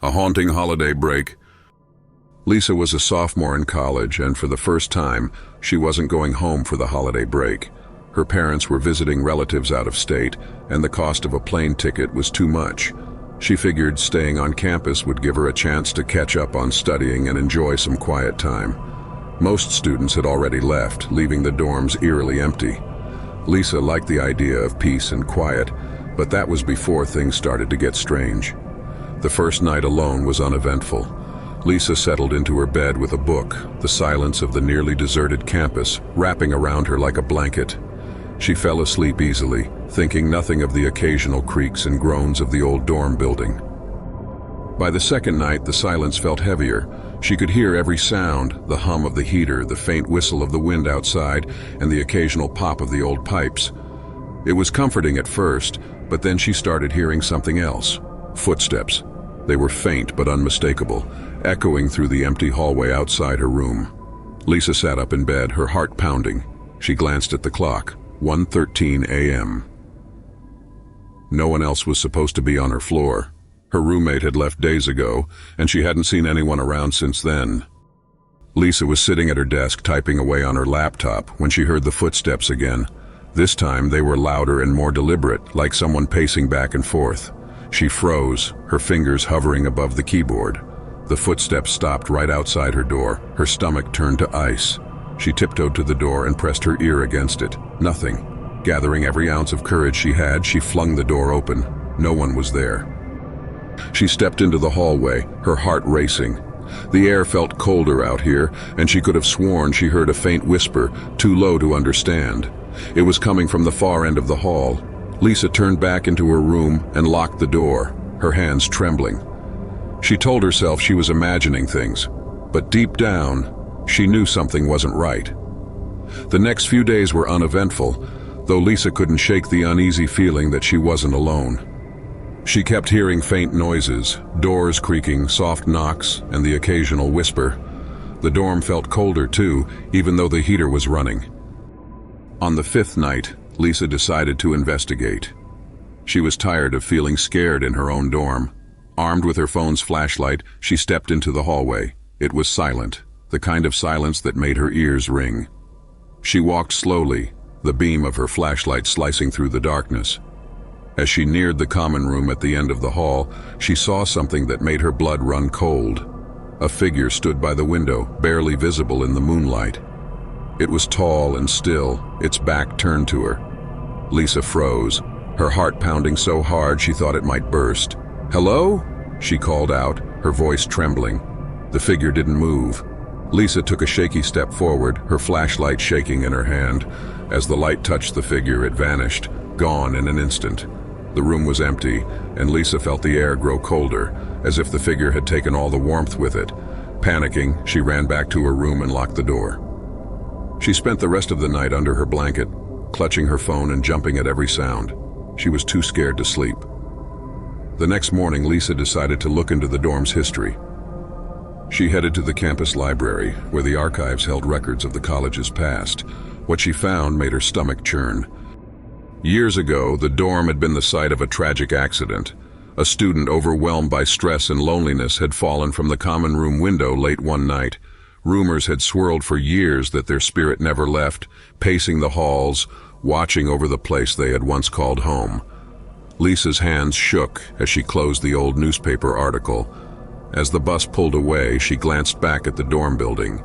A haunting holiday break. Lisa was a sophomore in college, and for the first time, she wasn't going home for the holiday break. Her parents were visiting relatives out of state, and the cost of a plane ticket was too much. She figured staying on campus would give her a chance to catch up on studying and enjoy some quiet time. Most students had already left, leaving the dorms eerily empty. Lisa liked the idea of peace and quiet, but that was before things started to get strange. The first night alone was uneventful. Lisa settled into her bed with a book, the silence of the nearly deserted campus wrapping around her like a blanket. She fell asleep easily, thinking nothing of the occasional creaks and groans of the old dorm building. By the second night, the silence felt heavier. She could hear every sound, the hum of the heater, the faint whistle of the wind outside, and the occasional pop of the old pipes. It was comforting at first, but then she started hearing something else. Footsteps. They were faint but unmistakable, echoing through the empty hallway outside her room. Lisa sat up in bed, her heart pounding. She glanced at the clock. 1:13 a.m. No one else was supposed to be on her floor. Her roommate had left days ago, and she hadn't seen anyone around since then. Lisa was sitting at her desk typing away on her laptop when she heard the footsteps again. This time they were louder and more deliberate, like someone pacing back and forth. She froze, her fingers hovering above the keyboard. The footsteps stopped right outside her door. Her stomach turned to ice. She tiptoed to the door and pressed her ear against it. Nothing. Gathering every ounce of courage she had, she flung the door open. No one was there. She stepped into the hallway, her heart racing. The air felt colder out here, and she could have sworn she heard a faint whisper, too low to understand. It was coming from the far end of the hall. Lisa turned back into her room and locked the door, her hands trembling. She told herself she was imagining things, but deep down, she knew something wasn't right. The next few days were uneventful, though Lisa couldn't shake the uneasy feeling that she wasn't alone. She kept hearing faint noises, doors creaking, soft knocks, and the occasional whisper. The dorm felt colder too, even though the heater was running. On the fifth night, Lisa decided to investigate. She was tired of feeling scared in her own dorm. Armed with her phone's flashlight, she stepped into the hallway. It was silent, the kind of silence that made her ears ring. She walked slowly, the beam of her flashlight slicing through the darkness. As she neared the common room at the end of the hall, she saw something that made her blood run cold. A figure stood by the window, barely visible in the moonlight. It was tall and still, its back turned to her. Lisa froze, her heart pounding so hard she thought it might burst. "Hello?" she called out, her voice trembling. The figure didn't move. Lisa took a shaky step forward, her flashlight shaking in her hand. As the light touched the figure, it vanished, gone in an instant. The room was empty, and Lisa felt the air grow colder, as if the figure had taken all the warmth with it. Panicking, she ran back to her room and locked the door. She spent the rest of the night under her blanket, clutching her phone and jumping at every sound. She was too scared to sleep. The next morning, Lisa decided to look into the dorm's history. She headed to the campus library, where the archives held records of the college's past. What she found made her stomach churn. Years ago, the dorm had been the site of a tragic accident. A student overwhelmed by stress and loneliness had fallen from the common room window late one night. Rumors had swirled for years that their spirit never left, pacing the halls, watching over the place they had once called home. Lisa's hands shook as she closed the old newspaper article. As the bus pulled away, she glanced back at the dorm building.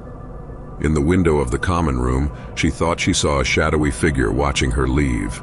In the window of the common room, she thought she saw a shadowy figure watching her leave.